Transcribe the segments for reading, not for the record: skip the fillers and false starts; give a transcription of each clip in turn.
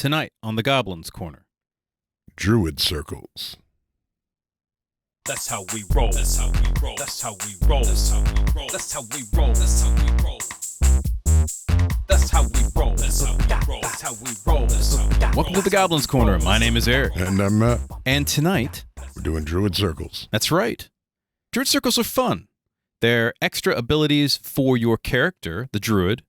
Tonight on the Goblins Corner. Druid Circles. That's how we roll. That's how we roll. That's how we roll. That's how we roll. That's how we roll. That's how we roll. That's how we roll. That's how we roll. That's how we roll. That's how we roll. Welcome to the Goblins Corner. My name is Eric. And I'm Matt. And tonight, We're doing Druid Circles. that's right. Druid Circles are fun. They're extra abilities for your character, the Druid,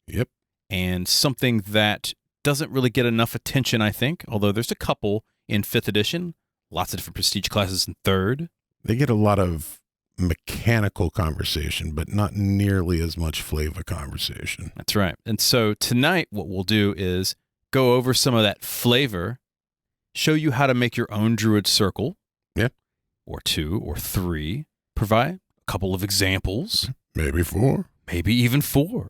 Yep. and something that doesn't really get enough attention, I think, although there's a couple in 5th edition, lots of different prestige classes in 3rd. They get a lot of mechanical conversation, but not nearly as much flavor conversation. That's right. And so tonight, what we'll do is go over some of that flavor, show you how to make your own Druid Circle. Yeah. Or 2 or 3. Provide a couple of examples, Maybe 4. maybe even 4.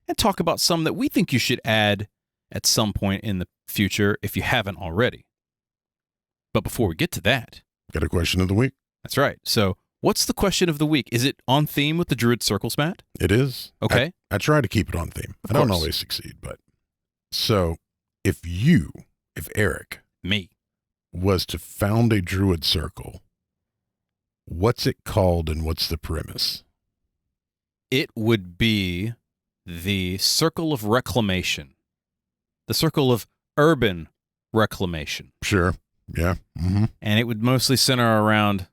And talk about some that we think you should add at some point in the future if you haven't already. But before we get to that, Got a question of the week? that's right. So what's the question of the week? Is it on theme with the Druid Circles, Matt? It is. Okay. I try to keep it on theme. Of I don't course. always succeed, but. So, if Eric, Me. was to found a Druid Circle, what's it called and what's the premise? It would be the Circle of Reclamation. The Circle of Urban Reclamation. Sure. Yeah. Mm-hmm. And it would mostly center around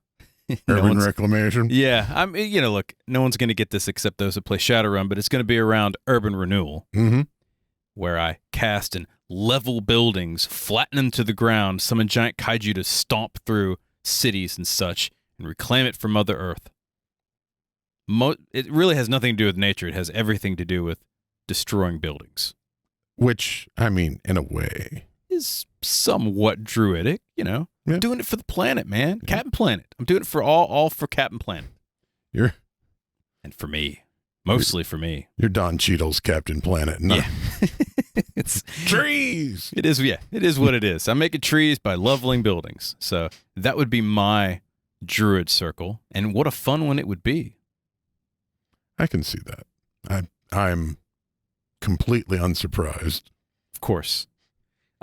Urban Reclamation. Yeah, look, no one's going to get this except those who play Shadowrun, but it's going to be around urban renewal, Mm-hmm. where I cast and level buildings, flatten them to the ground, summon giant kaiju to stomp through cities and such, and reclaim it from Mother Earth. It really has nothing to do with nature. It has everything to do with destroying buildings. Which, I mean, in a way. Is somewhat druidic, Yeah. I'm doing it for the planet, man. Captain Planet. I'm doing it for all for Captain Planet. You're And for me. Mostly for me. Don Cheadle's Captain Planet. No. Yeah. It's Trees! It is what it is. I'm making trees by leveling buildings. So that would be my Druid Circle. And what a fun one it would be. I can see that. I'm completely unsurprised. Of course.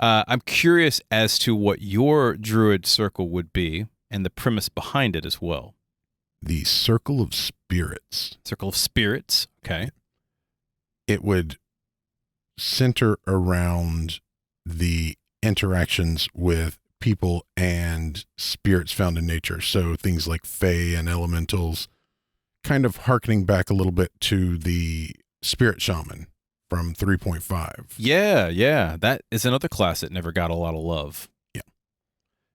I'm curious as to what your Druid Circle would be and the premise behind it as well. The Circle of Spirits. Circle of Spirits. Okay. It would center around the interactions with people and spirits found in nature. So things like fae and elementals, kind of hearkening back a little bit to the spirit shaman from 3.5. Yeah. That is another class that never got a lot of love.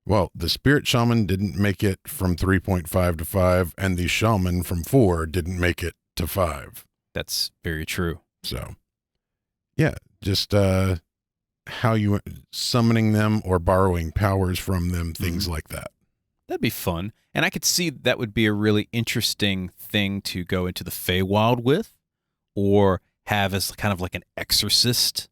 Well, the spirit shaman didn't make it from 3.5 to 5, and the shaman from 4 didn't make it to 5. That's very true. So, yeah, just how you summoning them or borrowing powers from them, things like that. That'd be fun. And I could see that would be a really interesting thing to go into the Feywild with, or have as kind of like an exorcist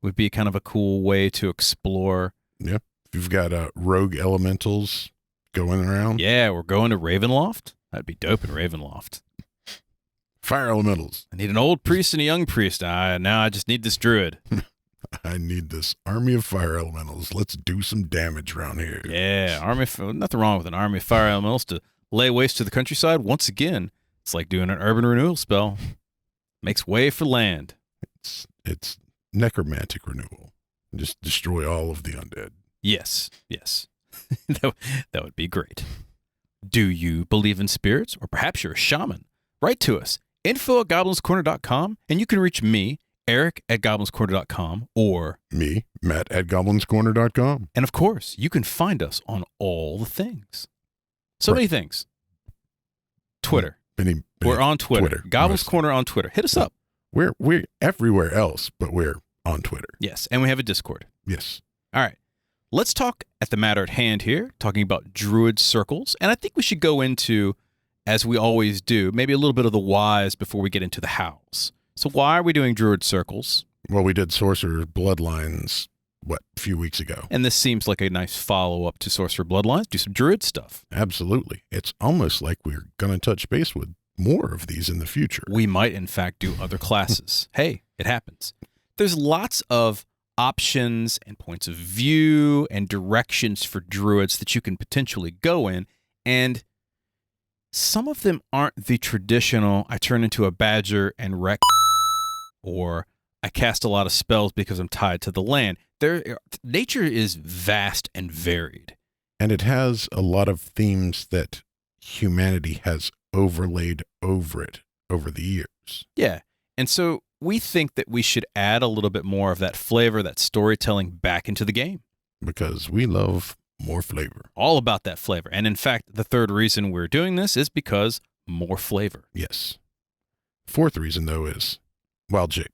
would be kind of a cool way to explore. Yeah. If you've got rogue elementals going around. Yeah, we're going to Ravenloft. That'd be dope in Ravenloft. Fire elementals. I need an old priest and a young priest. Now I just need this druid. I need this army of fire elementals. Let's do some damage around here. Yeah, nothing wrong with an army of fire elementals to lay waste to the countryside. Once again, it's like doing an urban renewal spell. Makes way for land. It's necromantic renewal. Just destroy all of the undead. Yes. that would be great. Do you believe in spirits? Or perhaps you're a shaman? Write to us, info@goblinscorner.com, and you can reach me, Eric, at goblinscorner.com, or Me, Matt, at goblinscorner.com. and of course, you can find us on all the things. So many things. Twitter. We're on Twitter. Goblins mostly. Corner on Twitter. Hit us up. We're everywhere else, but we're on Twitter. Yes, and we have a Discord. Yes. All right. Let's talk at the matter at hand here, talking about Druid Circles. And I think we should go into, as we always do, maybe a little bit of the whys before we get into the hows. So why are we doing Druid Circles? Well, we did Sorcerer Bloodlines, a few weeks ago. And this seems like a nice follow-up to Sorcerer Bloodlines. Do some Druid stuff. Absolutely. It's almost like we're going to touch base with more of these in the future. We might, in fact, do other classes. Hey, it happens. There's lots of options and points of view and directions for druids that you can potentially go in. And some of them aren't the traditional, I turn into a badger and wreck, or I cast a lot of spells because I'm tied to the land. Nature is vast and varied. And it has a lot of themes that humanity has overlaid over it over the years. Yeah. And so we think that we should add a little bit more of that flavor, that storytelling back into the game. Because we love more flavor. All about that flavor. And in fact, the third reason we're doing this is because more flavor. Yes. Fourth reason, though, is wild shape.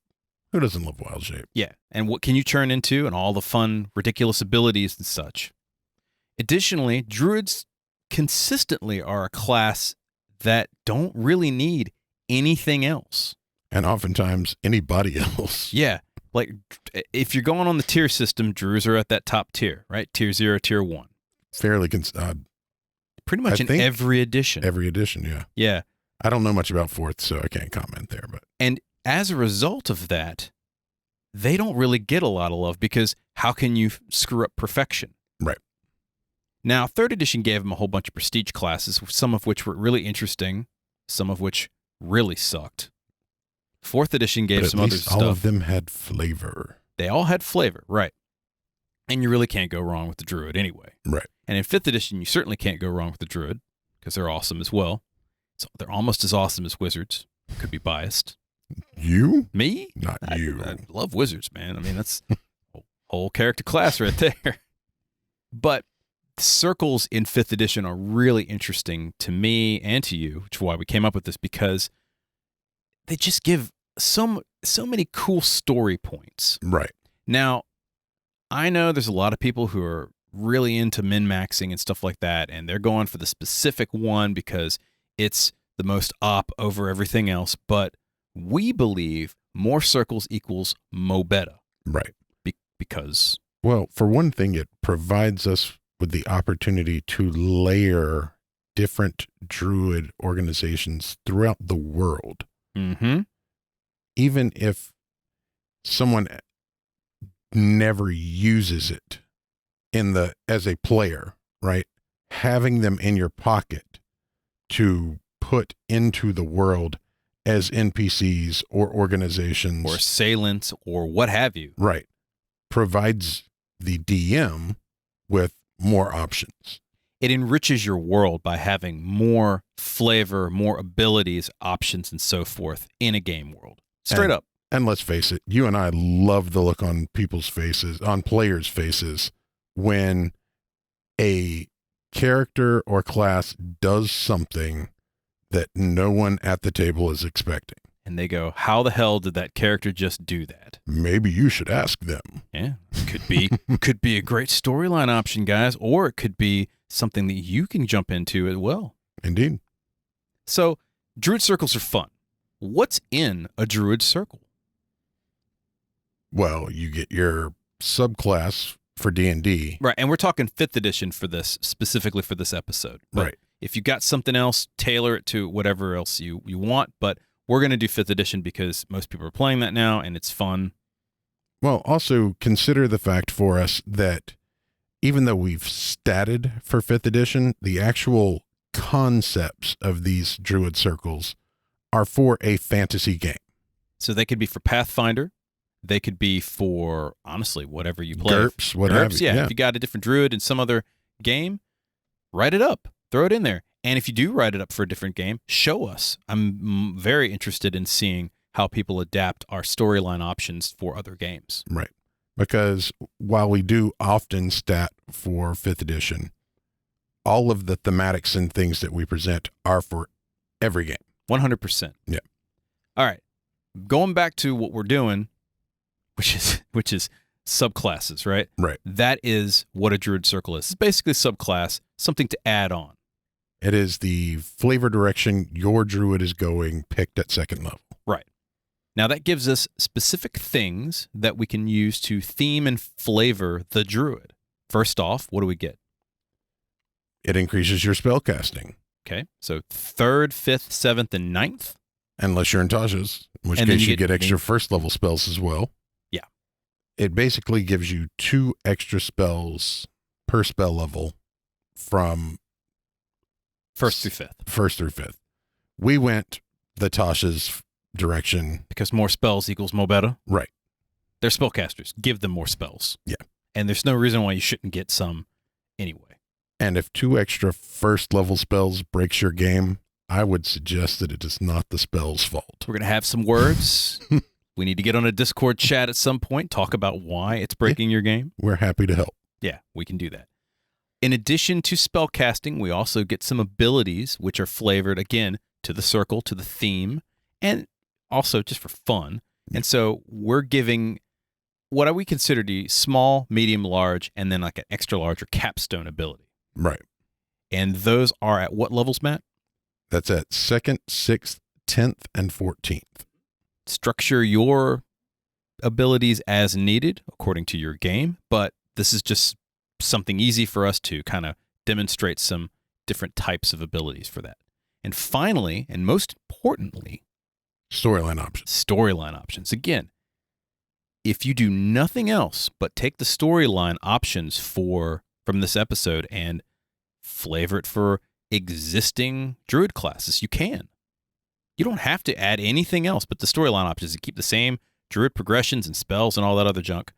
Who doesn't love wild shape? Yeah. And what can you turn into and all the fun, ridiculous abilities and such. Additionally, druids consistently are a class that don't really need anything else. And oftentimes anybody else. Yeah. Like, if you're going on the tier system, druids are at that top tier, right? Tier 0, tier 1. Fairly, pretty much in every edition. Every edition, yeah. Yeah. I don't know much about fourth, so I can't comment there. But And as a result of that, they don't really get a lot of love because how can you screw up perfection? Right. Now, third edition gave them a whole bunch of prestige classes, some of which were really interesting, some of which really sucked. Fourth edition gave some other stuff. All of them had flavor. They all had flavor, right. And you really can't go wrong with the druid anyway. Right. And in fifth edition, you certainly can't go wrong with the druid because they're awesome as well. So they're almost as awesome as wizards. Could be biased. You? Me? Not you. I love wizards, man. I mean, that's whole character class right there. But circles in fifth edition are really interesting to me and to you, which is why we came up with this, because they just give so many cool story points. Right. Now, I know there's a lot of people who are really into min-maxing and stuff like that, and they're going for the specific one because it's the most op over everything else, but we believe more circles equals mo beta. Right. Because... Well, for one thing, it provides us with the opportunity to layer different druid organizations throughout the world. Mm-hmm. Even if someone never uses it as a player, right? Having them in your pocket to put into the world as NPCs or organizations. Or assailants or what have you. Right. Provides the DM with more options. It enriches your world by having more flavor, more abilities, options, and so forth in a game world. Straight up. And let's face it, you and I love the look on people's faces, on players' faces, when a character or class does something that no one at the table is expecting. And they go, how the hell did that character just do that? Maybe you should ask them. Yeah, could be a great storyline option, guys, or it could be something that you can jump into as well. Indeed. So, Druid Circles are fun. What's in a Druid Circle? Well, you get your subclass for D&D. Right, and we're talking 5th edition for this, specifically for this episode. But right. If you got something else, tailor it to whatever else you want, but we're going to do 5th edition because most people are playing that now, and it's fun. Well, also consider the fact for us that even though we've statted for 5th edition, the actual concepts of these Druid Circles are for a fantasy game. So they could be for Pathfinder. They could be for, honestly, whatever you play. GURPS, whatever. Yeah. If you got a different Druid in some other game, write it up. Throw it in there. And if you do write it up for a different game, show us. I'm very interested in seeing how people adapt our storyline options for other games. Right. Because while we do often stat for 5th edition, all of the thematics and things that we present are for every game. 100%. Yeah. All right. Going back to what we're doing, which is subclasses, right? Right. That is what a Druid Circle is. It's basically a subclass, something to add on. It is the flavor direction your druid is going, picked at second level. Right. Now that gives us specific things that we can use to theme and flavor the druid. First off, what do we get? It increases your spell casting. Okay. So 3rd, 5th, 7th, and 9th. Unless you're in Tasha's, in which case you get extra first level spells as well. Yeah. It basically gives you 2 extra spells per spell level from First through fifth. We went the Tasha's direction. Because more spells equals more better. Right. They're spellcasters. Give them more spells. Yeah. And there's no reason why you shouldn't get some anyway. And if 2 extra first level spells breaks your game, I would suggest that it is not the spell's fault. We're going to have some words. We need to get on a Discord chat at some point, talk about why it's breaking your game. We're happy to help. Yeah, we can do that. In addition to spell casting, we also get some abilities, which are flavored, again, to the circle, to the theme, and also just for fun. And so we're giving what we consider to be small, medium, large, and then like an extra large or capstone ability. Right. And those are at what levels, Matt? That's at 2nd, 6th, 10th, and 14th. Structure your abilities as needed according to your game, but this is just something easy for us to kind of demonstrate some different types of abilities for that. And finally, and most importantly, Storyline options. Again, if you do nothing else but take the storyline options from this episode and flavor it for existing druid classes, you can. You don't have to add anything else but the storyline options and keep the same druid progressions and spells and all that other junk,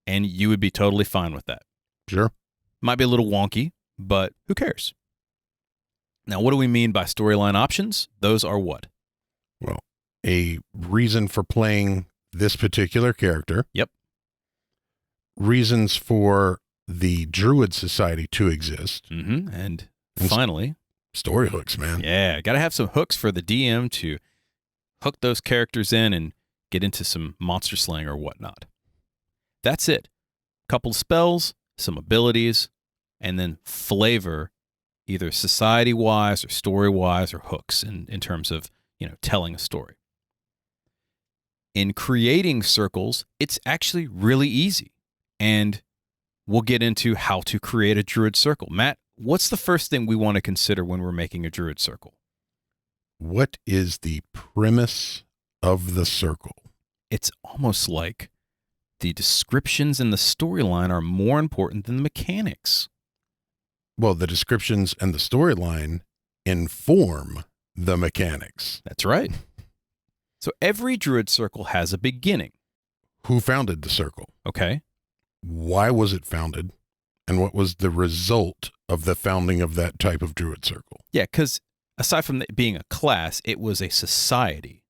and you would be totally fine with that. Sure. Might be a little wonky, but who cares? Now, what do we mean by storyline options? Those are what? Well, a reason for playing this particular character. Yep. Reasons for the Druid Society to exist. Mm-hmm. And finally, story hooks, man. Yeah, got to have some hooks for the DM to hook those characters in and get into some monster slaying or whatnot. That's it. Couple of spells, some abilities, and then flavor, either society-wise or story-wise or hooks in terms of, telling a story. In creating circles, it's actually really easy. And we'll get into how to create a druid circle. Matt, what's the first thing we want to consider when we're making a druid circle? What is the premise of the circle? It's almost like the descriptions and the storyline are more important than the mechanics. Well, the descriptions and the storyline inform the mechanics. That's right. So every druid circle has a beginning. Who founded the circle? Okay. Why was it founded? And what was the result of the founding of that type of druid circle? Yeah, because aside from it being a class, it was a society.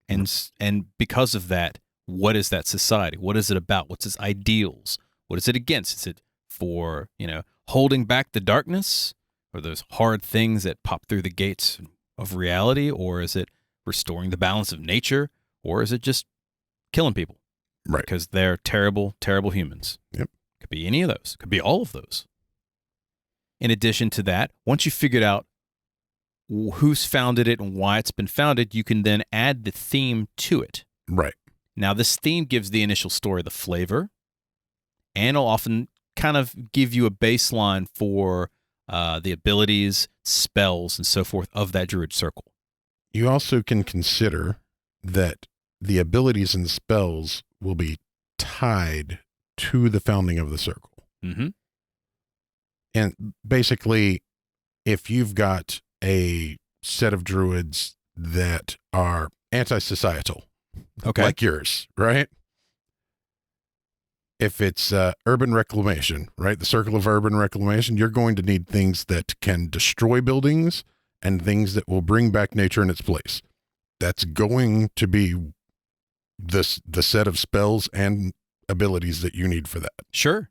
And because of that, what is that society? What is it about? What's its ideals? What is it against? Is it for, holding back the darkness or those hard things that pop through the gates of reality? Or is it restoring the balance of nature? Or is it just killing people? Right. Because they're terrible, terrible humans. Yep. Could be any of those. Could be all of those. In addition to that, once you've figured out who's founded it and why it's been founded, you can then add the theme to it. Right. Now, this theme gives the initial story the flavor, and it'll often kind of give you a baseline for the abilities, spells, and so forth of that druid circle. You also can consider that the abilities and spells will be tied to the founding of the circle. Mm-hmm. And basically, if you've got a set of druids that are anti-societal, okay, like yours, right? If it's urban reclamation, right? The circle of urban reclamation, you're going to need things that can destroy buildings and things that will bring back nature in its place. That's going to be the set of spells and abilities that you need for that. Sure.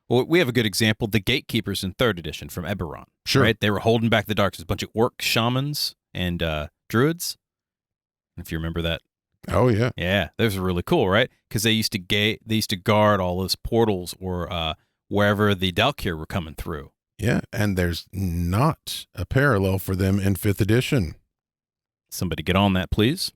Well, we have a good example, the Gatekeepers in 3rd edition from Eberron. Sure. Right? They were holding back the dark. There's a bunch of orc shamans and druids, if you remember that. Oh, yeah. Yeah, those are really cool, right? Because they used to guard all those portals or wherever the Dalkir were coming through. Yeah, and there's not a parallel for them in 5th edition. Somebody get on that, please.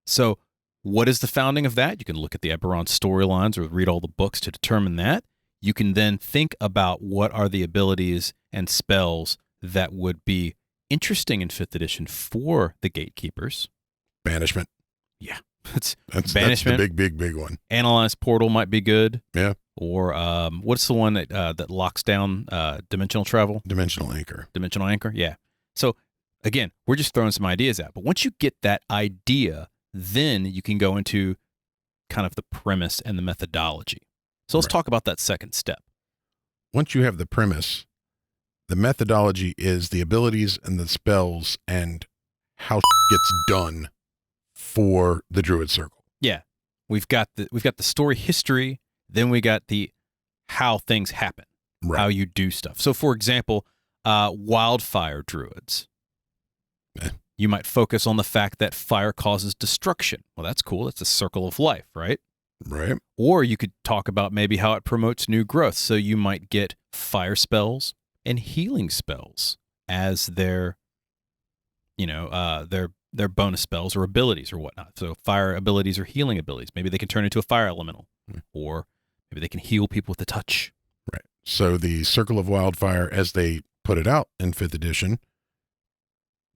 So what is the founding of that? You can look at the Eberron storylines or read all the books to determine that. You can then think about what are the abilities and spells that would be interesting in 5th edition for the Gatekeepers. Banishment. Yeah. It's That's banishment. the big one. Analyze portal might be good. Yeah. Or what's the one that locks down dimensional travel? Dimensional anchor. Dimensional anchor. Yeah. So again, we're just throwing some ideas out. But once you get that idea, then you can go into kind of the premise and the methodology. So let's talk about that second step. Once you have the premise, the methodology is the abilities and the spells and how gets done for the Druid Circle. Yeah. We've got the story history, then we got the how things happen, how you do stuff. So for example, wildfire druids. You might focus on the fact that fire causes destruction. Well, that's cool. It's a circle of life, right? Right. Or you could talk about maybe how it promotes new growth. So you might get fire spells and healing spells as their bonus spells or abilities or whatnot. So fire abilities or healing abilities. Maybe they can turn into a fire elemental, or maybe they can heal people with a touch. Right. So the Circle of Wildfire, as they put it out in 5th edition,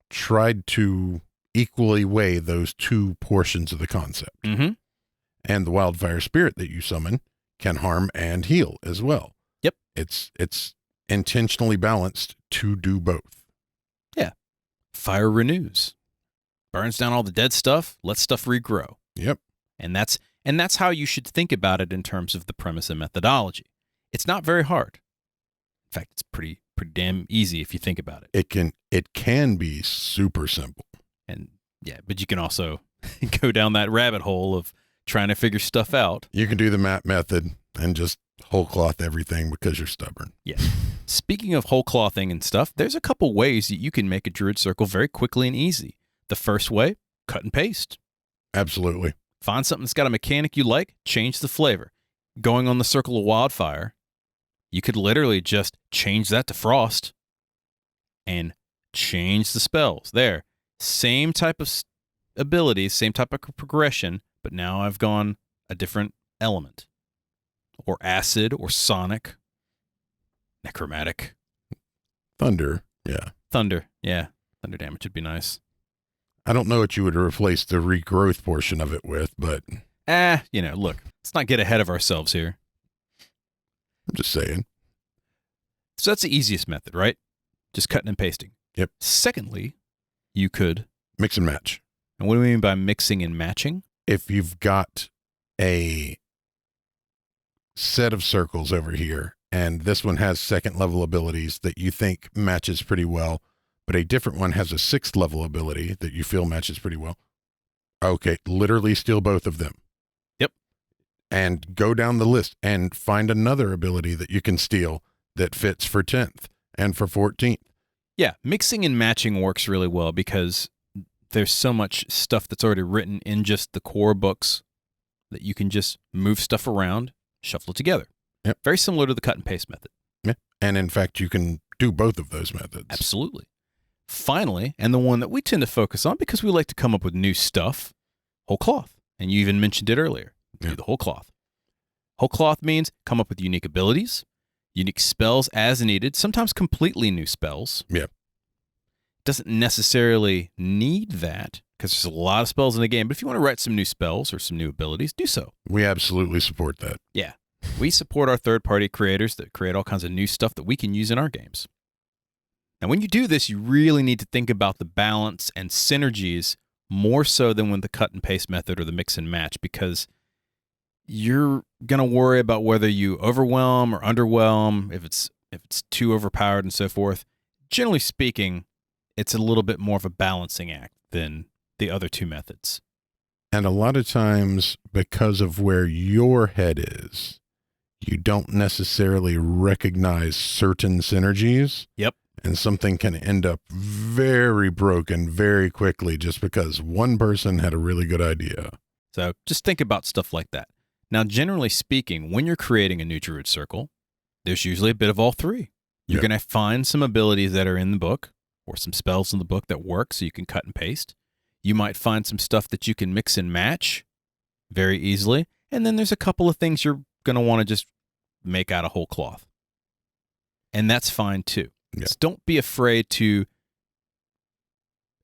tried to equally weigh those two portions of the concept. Mm-hmm. And the wildfire spirit that you summon can harm and heal as well. Yep. It's intentionally balanced to do both. Yeah. Fire renews. Burns down all the dead stuff, lets stuff regrow. Yep. And that's how you should think about it in terms of the premise and methodology. It's not very hard. In fact, it's pretty damn easy if you think about it. It can be super simple. And yeah, but you can also go down that rabbit hole of trying to figure stuff out. You can do the map method and just whole cloth everything because you're stubborn. Yeah. Speaking of whole clothing and stuff, there's a couple ways that you can make a Druid Circle very quickly and easy. The first way, cut and paste. Absolutely. Find something that's got a mechanic you like, change the flavor. Going on the Circle of Wildfire, you could literally just change that to Frost and change the spells. There. Same type of abilities, same type of progression, but now I've gone a different element. Or acid, or sonic, necromantic. Thunder. Yeah. Thunder. Yeah. Thunder damage would be nice. I don't know what you would replace the regrowth portion of it with, but... look, let's not get ahead of ourselves here. I'm just saying. So that's the easiest method, right? Just cutting and pasting. Yep. Secondly, you could... mix and match. And what do we mean by mixing and matching? If you've got a set of circles over here, and this one has 2nd level abilities that you think matches pretty well, but a different one has a 6th level ability that you feel matches pretty well. Okay, literally steal both of them. Yep. And go down the list and find another ability that you can steal that fits for 10th and for 14th. Yeah, mixing and matching works really well because there's so much stuff that's already written in just the core books that you can just move stuff around, shuffle it together. Yep. Very similar to the cut and paste method. Yeah. And in fact, you can do both of those methods. Absolutely. Finally, and the one that we tend to focus on because we like to come up with new stuff, whole cloth. And you even mentioned it earlier. Do the whole cloth. Whole cloth means come up with unique abilities, unique spells as needed, sometimes completely new spells. Yep. Doesn't necessarily need that because there's a lot of spells in the game. But if you want to write some new spells or some new abilities, do so. We absolutely support that. Yeah. We support our third-party creators that create all kinds of new stuff that we can use in our games. Now, when you do this, you really need to think about the balance and synergies more so than with the cut and paste method or the mix and match, because you're going to worry about whether you overwhelm or underwhelm, if it's too overpowered and so forth. Generally speaking, it's a little bit more of a balancing act than the other two methods. And a lot of times, because of where your head is, you don't necessarily recognize certain synergies. Yep. And something can end up very broken very quickly just because one person had a really good idea. So just think about stuff like that. Now, generally speaking, when you're creating a new Druid Circle, there's usually a bit of all three. You're going to find some abilities that are in the book or some spells in the book that work so you can cut and paste. You might find some stuff that you can mix and match very easily. And then there's a couple of things you're going to want to just make out of whole cloth. And that's fine too. Yeah. So don't be afraid to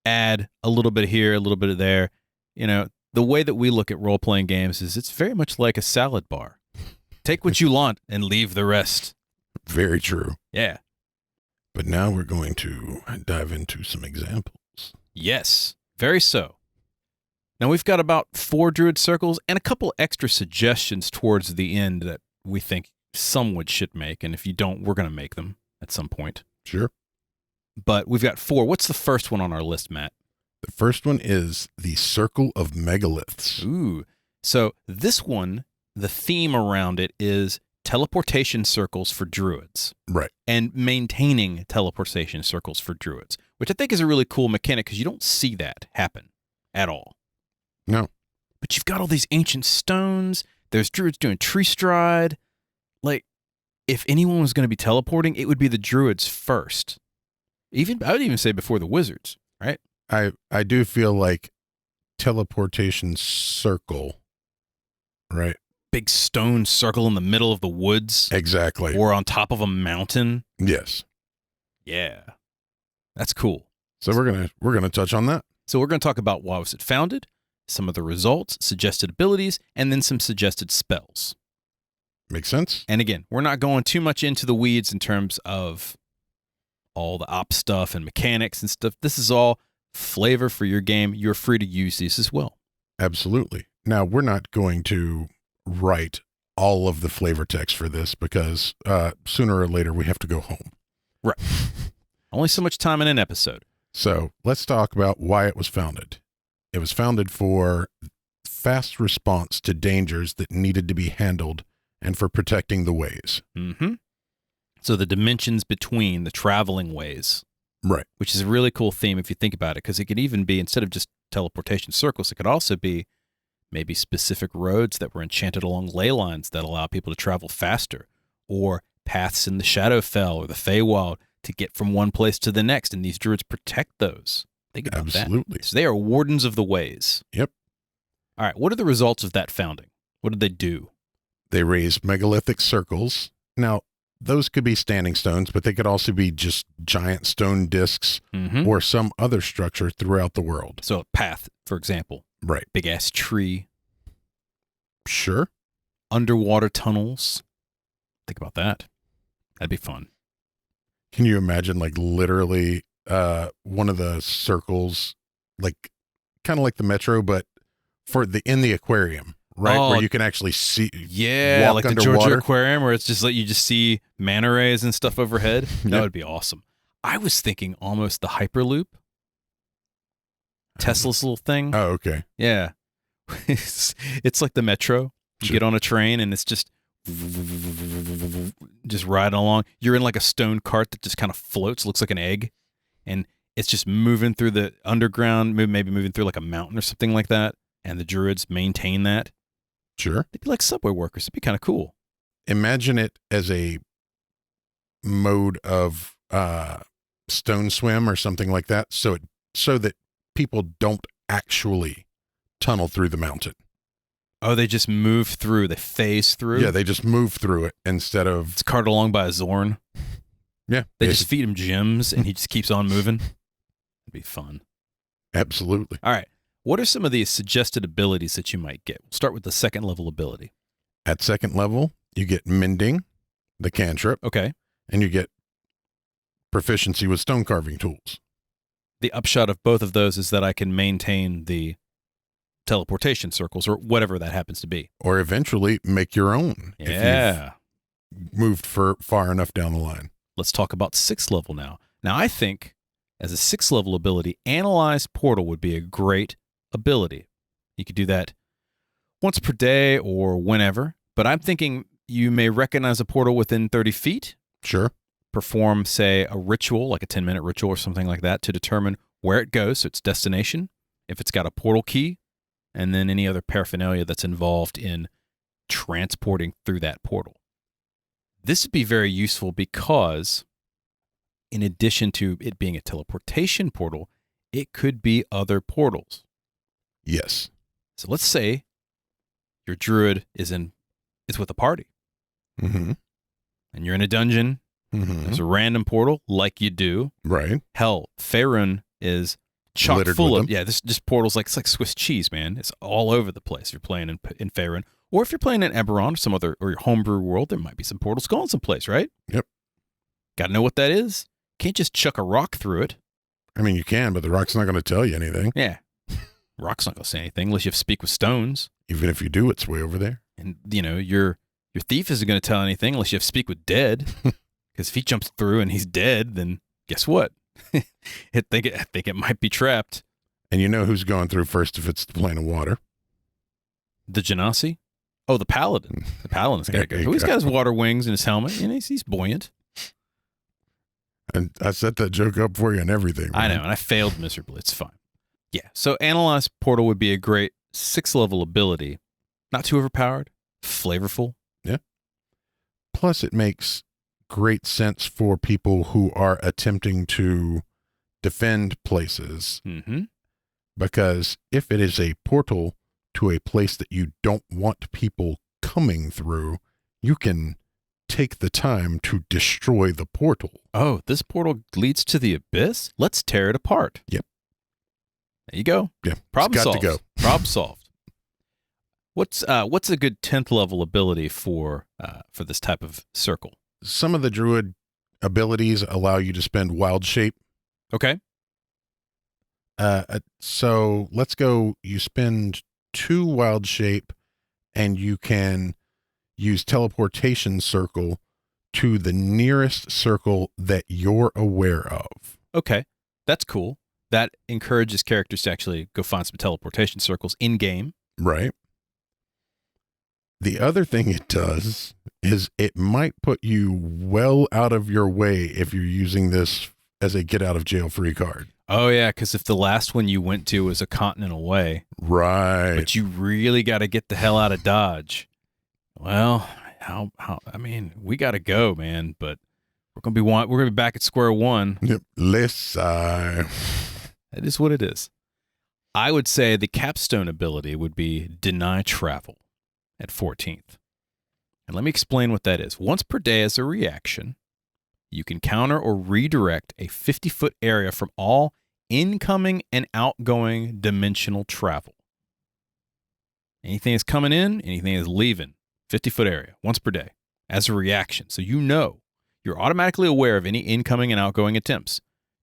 add a little bit here, a little bit of there. the way that we look at role-playing games is it's very much like a salad bar. Take what you want and leave the rest. Very true. Yeah. But now we're going to dive into some examples. Yes, very so. Now we've got about 4 Druid Circles and a couple extra suggestions towards the end that we think someone should make, and if you don't, we're going to make them at some point. Sure. But we've got 4. What's the first one on our list, Matt? The first one is the Circle of Megaliths. Ooh. So this one, the theme around it is teleportation circles for druids. Right. And maintaining teleportation circles for druids, which I think is a really cool mechanic because you don't see that happen at all. No. But you've got all these ancient stones. There's druids doing tree stride. Like, if anyone was going to be teleporting, it would be the druids first. I would even say before the wizards, right? I do feel like teleportation circle, right? Big stone circle in the middle of the woods. Exactly. Or on top of a mountain. Yes. Yeah. That's cool. So we're gonna touch on that. So we're going to talk about why was it founded, some of the results, suggested abilities, and then some suggested spells. Makes sense? And again, we're not going too much into the weeds in terms of all the op stuff and mechanics and stuff. This is all flavor for your game. You're free to use these as well. Absolutely. Now, we're not going to write all of the flavor text for this because sooner or later we have to go home. Right. Only so much time in an episode. So let's talk about why it was founded. It was founded for fast response to dangers that needed to be handled and for protecting the ways. Mm-hmm. So the dimensions between the traveling ways. Right. Which is a really cool theme if you think about it, because it could even be, instead of just teleportation circles, it could also be maybe specific roads that were enchanted along ley lines that allow people to travel faster, or paths in the Shadowfell or the Feywild to get from one place to the next, and these druids protect those. Think about Absolutely. that. So they are wardens of the ways. Yep. All right, what are the results of that founding? What did they do? They raised megalithic circles. Now, those could be standing stones, but they could also be just giant stone discs or some other structure throughout the world. So a path, for example. Right. Big ass tree. Sure. Underwater tunnels. Think about that. That'd be fun. Can you imagine, like, literally one of the circles, like kind of like the Metro, but in the aquarium, right? Oh, where you can actually see. Yeah, walk like the underwater. Georgia Aquarium, where it's just like you just see manta rays and stuff overhead. That Yep. would be awesome. I was thinking almost the Hyperloop. Tesla's little thing. Oh, okay. Yeah. It's like the Metro. You Sure. get on a train and it's just riding along. You're in like a stone cart that just kind of floats, looks like an egg, and it's just moving through the underground, maybe moving through like a mountain or something like that, and the druids maintain that. Sure. They'd be like subway workers. It'd be kind of cool. Imagine it as a mode of stone swim or something like that, so that people don't actually tunnel through the mountain. Oh, they just move through. They phase through. Yeah, they just move through it instead of. It's carted along by a Zorn. Yeah. They just feed him gems and he just keeps on moving. It'd be fun. Absolutely. All right. What are some of the suggested abilities that you might get? We'll start with the second level ability. At second level, you get mending, the cantrip, Okay. and you get proficiency with stone carving tools. The upshot of both of those is that I can maintain the teleportation circles or whatever that happens to be. Or eventually make your own Yeah. if you've moved far enough down the line. Let's talk about sixth level now. Now, I think as a sixth level ability, Analyze Portal would be a great ability. You could do that once per day or whenever, but I'm thinking you may recognize a portal within 30 feet, Sure. perform, say, a ritual, like a 10-minute ritual or something like that, to determine where it goes, so its destination, if it's got a portal key, and then any other paraphernalia that's involved in transporting through that portal. This would be very useful because, in addition to it being a teleportation portal, it could be other portals. Yes. So let's say your druid is with a party, Mm-hmm. and you're in a dungeon. Mm-hmm. There's a random portal, like you do. Right. Hell, Faerun is chock littered full with of them. this just portals like it's like Swiss cheese, man. It's all over the place. If you're playing in Faerun, or if you're playing in Eberron or some other or your homebrew world, there might be some portals going someplace, right? Yep. Got to know what that is. Can't just chuck a rock through it. I mean, you can, but the rock's not going to tell you anything. Yeah, rock's not gonna say anything unless you have to speak with stones. Even if you do, it's way over there. And your thief isn't gonna tell anything unless you have to speak with dead. Because if he jumps through and he's dead, then guess what? I think it might be trapped. And you know who's going through first if it's the plane of water? The Genasi? Oh, the Paladin. The Paladin's got to go. There you He's go. got his water wings and his helmet. And he's buoyant. And I set that joke up for you and everything. I know, man. and I failed miserably. It's fine. Yeah, so Analyze Portal would be a great 6-level ability. Not too overpowered. Flavorful. Plus, it makes great sense for people who are attempting to defend places. Mm-hmm. Because if it is a portal to a place that you don't want people coming through, you can take the time to destroy the portal. Oh, this portal leads to the abyss? Let's tear it apart. Yep. There you go. Yeah, Problem it's got solved. to go. Problem solved. What's a good 10th level ability for this type of circle? Some of the druid abilities allow you to spend wild shape. Okay. So let's go. You spend 2 wild shape, and you can use teleportation circle to the nearest circle that you're aware of. Okay. That's cool. That encourages characters to actually go find some teleportation circles in game. Right. The other thing it does is it might put you well out of your way if you're using this as a get out of jail free card. Oh yeah, because if the last one you went to was a continent away, Right. but you really got to get the hell out of Dodge. Well, how I mean, we got to go, man. But we're gonna be back at square one. Yep. Listen. That is what it is. I would say the capstone ability would be deny travel at 14th. And let me explain what that is. Once per day as a reaction, you can counter or redirect a 50-foot area from all incoming and outgoing dimensional travel. Anything that's coming in, anything that's leaving, 50-foot area, once per day, as a reaction. So you're automatically aware of any incoming and outgoing attempts.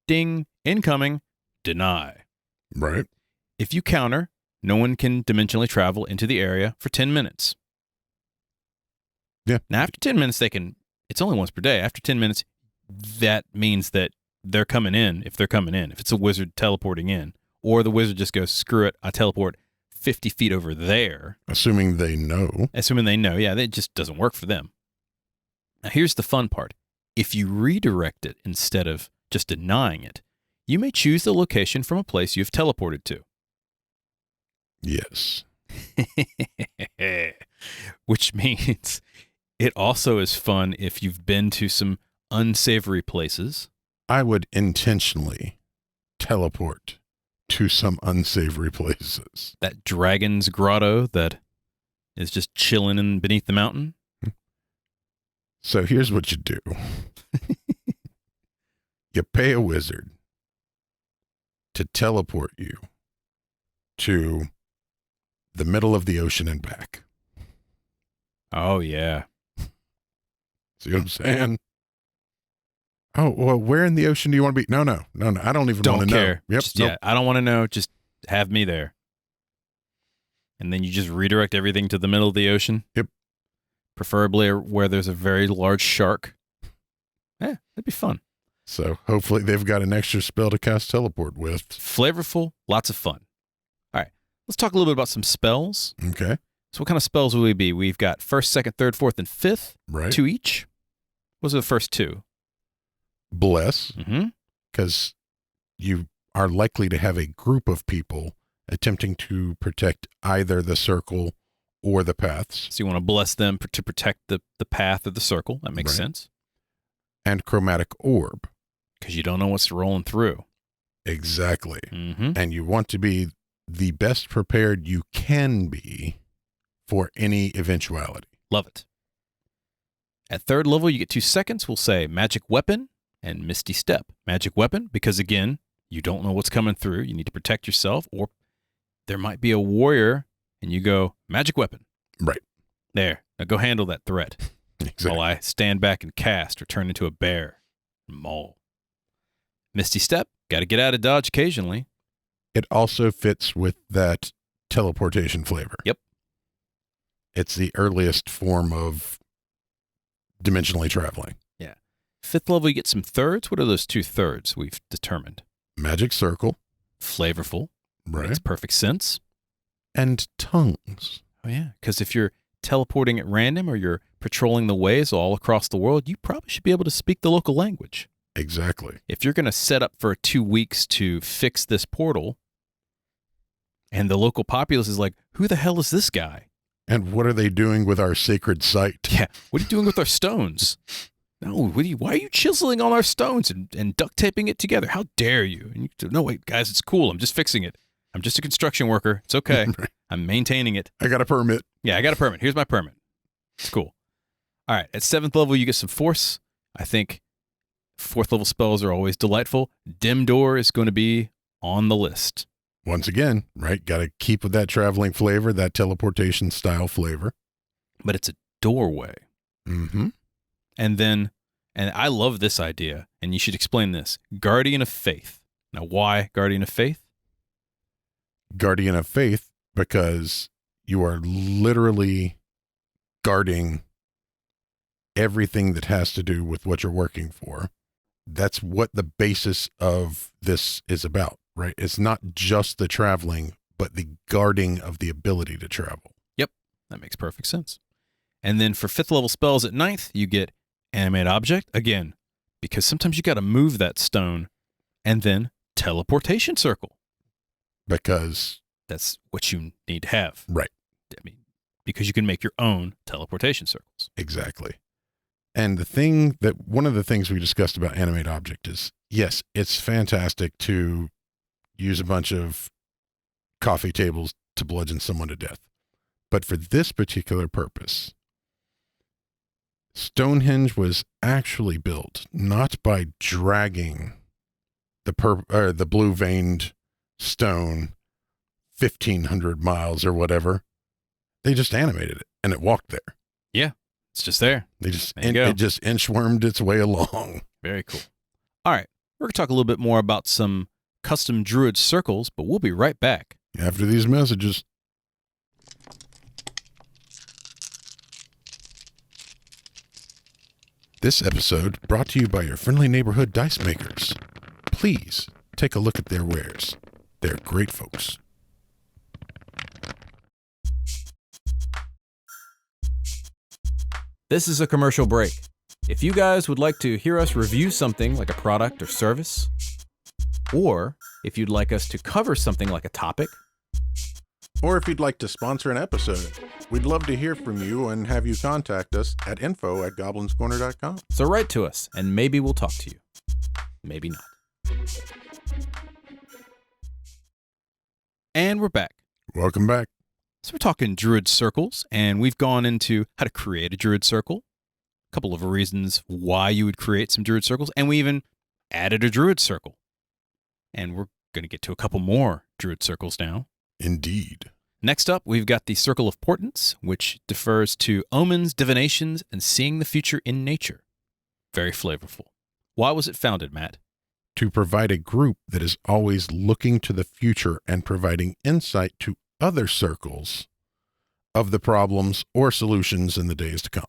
Ding, incoming, deny. Right. If you counter, no one can dimensionally travel into the area for 10 minutes. Yeah. Now, after 10 minutes, it's only once per day. After 10 minutes, that means that they're coming in if they're coming in. If it's a wizard teleporting in, or the wizard just goes, screw it, I teleport 50 feet over there. Assuming they know. Assuming they know. Yeah, it just doesn't work for them. Now, here's the fun part. If you redirect it instead of just denying it, you may choose the location from a place you've teleported to. Yes. Which means it also is fun if you've been to some unsavory places. I would intentionally teleport to some unsavory places. That dragon's grotto that is just chilling beneath the mountain. So here's what you do. You pay a wizard to teleport you to the middle of the ocean and back. Oh, yeah. See what I'm saying? Oh, well, where in the ocean do you want to be? No. I don't even want Don't to know. care. Yep. Just, Nope. yeah, I don't want to know. Just have me there. And then you just redirect everything to the middle of the ocean. Yep. Preferably where there's a very large shark. Yeah, that'd be fun. So hopefully they've got an extra spell to cast teleport with. Flavorful, lots of fun. All right, let's talk a little bit about some spells. Okay. So what kind of spells will we be? We've got first, second, third, fourth, and fifth. Right. 2 each. What are the first 2? Bless, Mm-hmm. because you are likely to have a group of people attempting to protect either the circle or the paths. So you want to bless them to protect the path of the circle. That makes Right. sense. And chromatic orb. Because you don't know what's rolling through. Exactly. Mm-hmm. And you want to be the best prepared you can be for any eventuality. Love it. At third level, you get 2 seconds. We'll say Magic Weapon and Misty Step. Magic Weapon, because again, you don't know what's coming through. You need to protect yourself, or there might be a warrior and you go, magic weapon. Right. There. Now go handle that threat. Exactly. While I stand back and cast or turn into a bear and maul. Misty Step. Got to get out of dodge occasionally. It also fits with that teleportation flavor. Yep. It's the earliest form of dimensionally traveling. Yeah. 5th level, you get some thirds. What are those 2 thirds we've determined? Magic circle. Flavorful. Right. Makes perfect sense. And tongues. Oh, yeah. Because if you're teleporting at random or you're patrolling the ways all across the world, you probably should be able to speak the local language. Exactly. If you're going to set up for 2 weeks to fix this portal, and the local populace is like, who the hell is this guy? And what are they doing with our sacred site? Yeah. What are you doing with our stones? No, why are you chiseling on our stones and duct taping it together? How dare you? And you no, wait, guys, it's cool. I'm just fixing it. I'm just a construction worker. It's okay. Right. I'm maintaining it. I got a permit. Yeah, I got a permit. Here's my permit. It's cool. All right. At 7th level, you get some force. I think 4th level spells are always delightful. Dim Door is going to be on the list. Once again, right? Got to keep with that traveling flavor, that teleportation style flavor. But it's a doorway. Mm-hmm. And then, and I love this idea, and you should explain this. Guardian of Faith. Now, why Guardian of Faith? Guardian of Faith, because you are literally guarding everything that has to do with what you're working for. That's what the basis of this is about, right? It's not just the traveling, but the guarding of the ability to travel. Yep, that makes perfect sense. And then for 5th level spells at 9th, you get Animate Object, again, because sometimes you got to move that stone, and then Teleportation Circle. Because that's what you need to have. Right. I mean, because you can make your own teleportation circles. Exactly. And one of the things we discussed about Animate Object is, yes, it's fantastic to use a bunch of coffee tables to bludgeon someone to death. But for this particular purpose, Stonehenge was actually built not by dragging the blue-veined stone 1,500 miles or whatever. They just animated it, and it walked there. Yeah, it's just there. It just inchwormed its way along. Very cool. All right, we're going to talk a little bit more about some custom Druid circles, but we'll be right back. After these messages. This episode brought to you by your friendly neighborhood dice makers. Please take a look at their wares. They're great folks. This is a commercial break. If you guys would like to hear us review something like a product or service, or if you'd like us to cover something like a topic, or if you'd like to sponsor an episode, we'd love to hear from you and have you contact us at info@goblinscorner.com. So write to us and maybe we'll talk to you. Maybe not. And we're back. Welcome back. So we're talking Druid Circles, and we've gone into how to create a Druid Circle, a couple of reasons why you would create some Druid Circles, and we even added a Druid Circle. And we're going to get to a couple more Druid Circles now. Indeed. Next up, we've got the Circle of Portents, which defers to omens, divinations, and seeing the future in nature. Very flavorful. Why was it founded, Matt? To provide a group that is always looking to the future and providing insight to other circles of the problems or solutions in the days to come.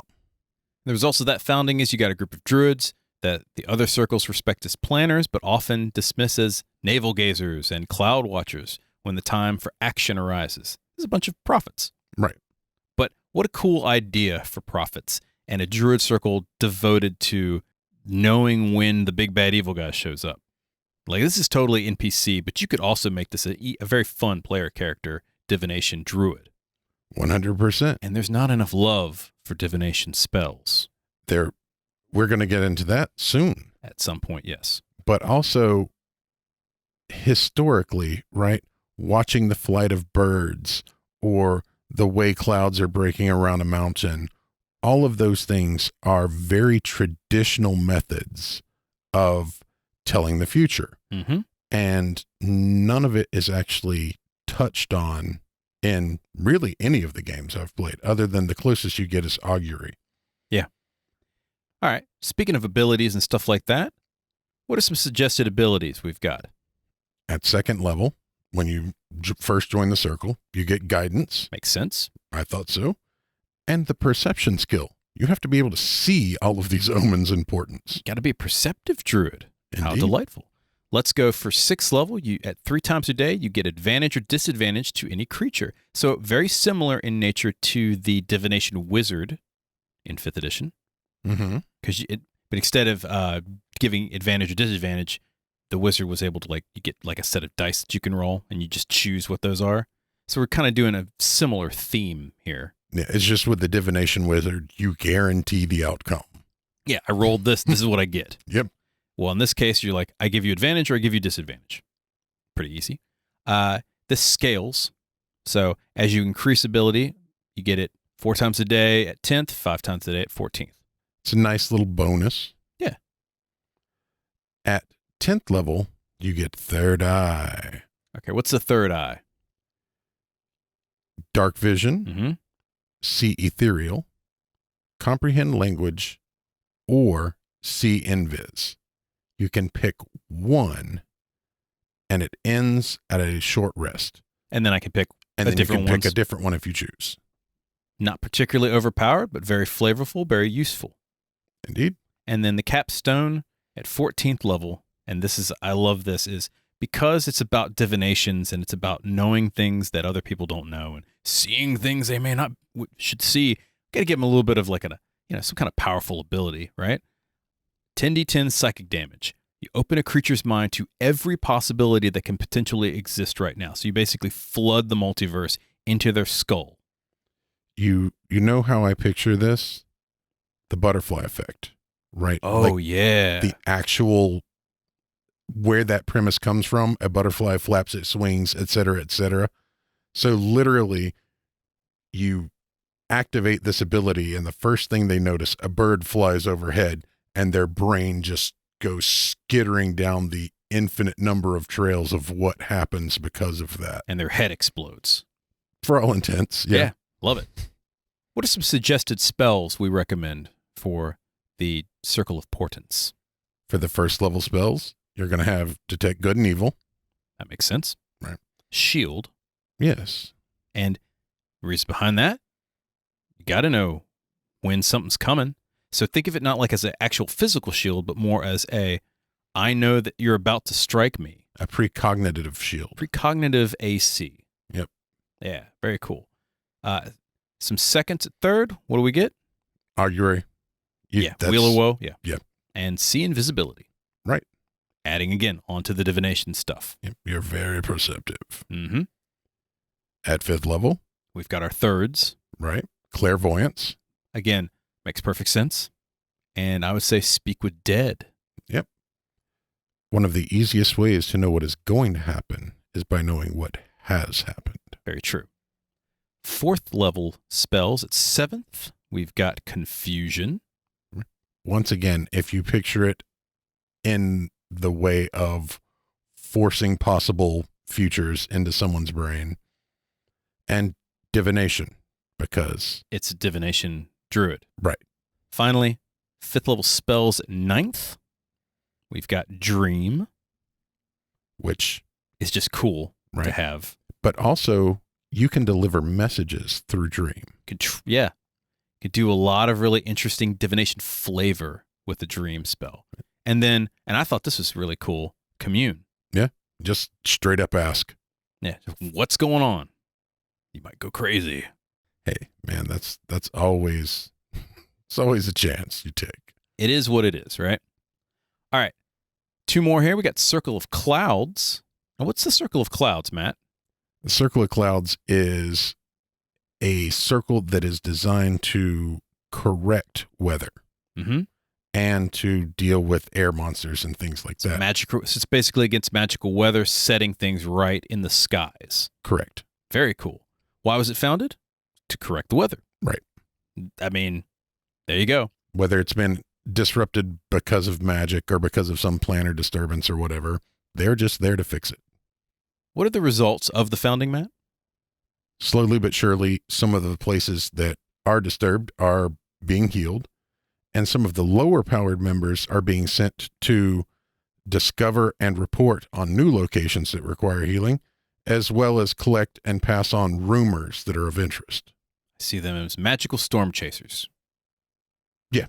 There was also that founding is you got a group of druids that the other circles respect as planners, but often dismiss as navel gazers and cloud watchers when the time for action arises. There's a bunch of prophets. Right. But what a cool idea for prophets and a druid circle devoted to knowing when the big bad evil guy shows up. Like, this is totally NPC, but you could also make this a very fun player character, Divination Druid. 100%. And there's not enough love for divination spells. We're going to get into that soon. At some point, yes. But also, historically, right, watching the flight of birds or the way clouds are breaking around a mountain, all of those things are very traditional methods of telling the future. Mm-hmm. And none of it is actually touched on in really any of the games I've played, other than the closest you get is Augury. All right. Speaking of abilities and stuff like that, what are some suggested abilities we've got? At second level, when you first join the circle, you get guidance. Makes sense. I thought so. And the perception skill. You have to be able to see all of these omens and portents. Got to be a perceptive druid. How Indeed. delightful. Let's go for 6th level. You at 3 times a day, you get advantage or disadvantage to any creature. So very similar in nature to the Divination Wizard in 5th edition. Mm-hmm. But instead of giving advantage or disadvantage, the wizard was able to you get like a set of dice that you can roll, and you just choose what those are. So we're kind of doing a similar theme here. Yeah, it's just with the Divination Wizard, you guarantee the outcome. Yeah, I rolled this. This is what I get. Yep. Well, in this case, you're like, I give you advantage or I give you disadvantage. Pretty easy. This scales. So as you increase ability, you get it 4 times a day at 10th, 5 times a day at 14th. It's a nice little bonus. Yeah. At 10th level, you get Third Eye. Okay, what's the third eye? Dark Vision, Mm-hmm. See Ethereal, Comprehend Language, or See Invis. You can pick one, and it ends at a short rest. And then I can pick And then you different can pick ones. a different one if you choose. Not particularly overpowered, but very flavorful, very useful. Indeed. And then the Capstone at 14th level, and I love this, is because it's about divinations and it's about knowing things that other people don't know and seeing things they may not should see. Got to give them a little bit of some kind of powerful ability, right? 10d10 psychic damage. You open a creature's mind to every possibility that can potentially exist right now. So you basically flood the multiverse into their skull. You know how I picture this? The butterfly effect, right? Oh, yeah. The actual where that premise comes from, a butterfly flaps its wings, et cetera, et cetera. So literally, you activate this ability, and the first thing they notice, a bird flies overhead, and their brain just goes skittering down the infinite number of trails of what happens because of that. And their head explodes. For all intents, yeah. Love it. What are some suggested spells we recommend for the Circle of Portents? For the first level spells, you're going to have Detect Good and Evil. That makes sense. Right. Shield. Yes. And the reason behind that, you got to know when something's coming. So think of it not like as an actual physical shield, but more as I know that you're about to strike me. A precognitive shield. Precognitive AC. Yep. Yeah, very cool. Some second, third, what do we get? Augury. Wheel of Woe. Yeah. Yep. And See Invisibility. Right. Adding again onto the divination stuff. Yep. You're very perceptive. Mm-hmm. At 5th level. We've got our thirds. Right. Clairvoyance. Again, makes perfect sense. And I would say Speak with Dead. Yep. One of the easiest ways to know what is going to happen is by knowing what has happened. Very true. 4th level spells at 7th. We've got Confusion. Once again, if you picture it in the way of forcing possible futures into someone's brain, and Divination, because It's a Divination Druid. right. Finally, 5th level spells at 9th. We've got Dream. Which It's just cool to right. have. But also you can deliver messages through Dream. Could do a lot of really interesting divination flavor with the Dream spell. And I thought this was really cool, Commune. Just straight up ask, Yeah, what's going on? You might go crazy. hey, man, that's always, it's always a chance you take. It is what it is, right? All right. 2 more here. We got Circle of Clouds. Now, what's the Circle of Clouds, Matt? The Circle of Clouds is a circle that is designed to correct weather Mm-hmm. and to deal with air monsters and things like that. So it's basically against magical weather, setting things right in the skies. Correct. Very cool. Why was it founded? To correct the weather. Right. I mean, there you go. Whether it's been disrupted because of magic or because of some planar disturbance or whatever, They're just there to fix it. What are the results of the founding mat? Slowly but surely, some of the places that are disturbed are being healed, and some of the lower powered members are being sent to discover and report on new locations that require healing, as well as collect and pass on rumors that are of interest. I see them as magical storm chasers. Yeah.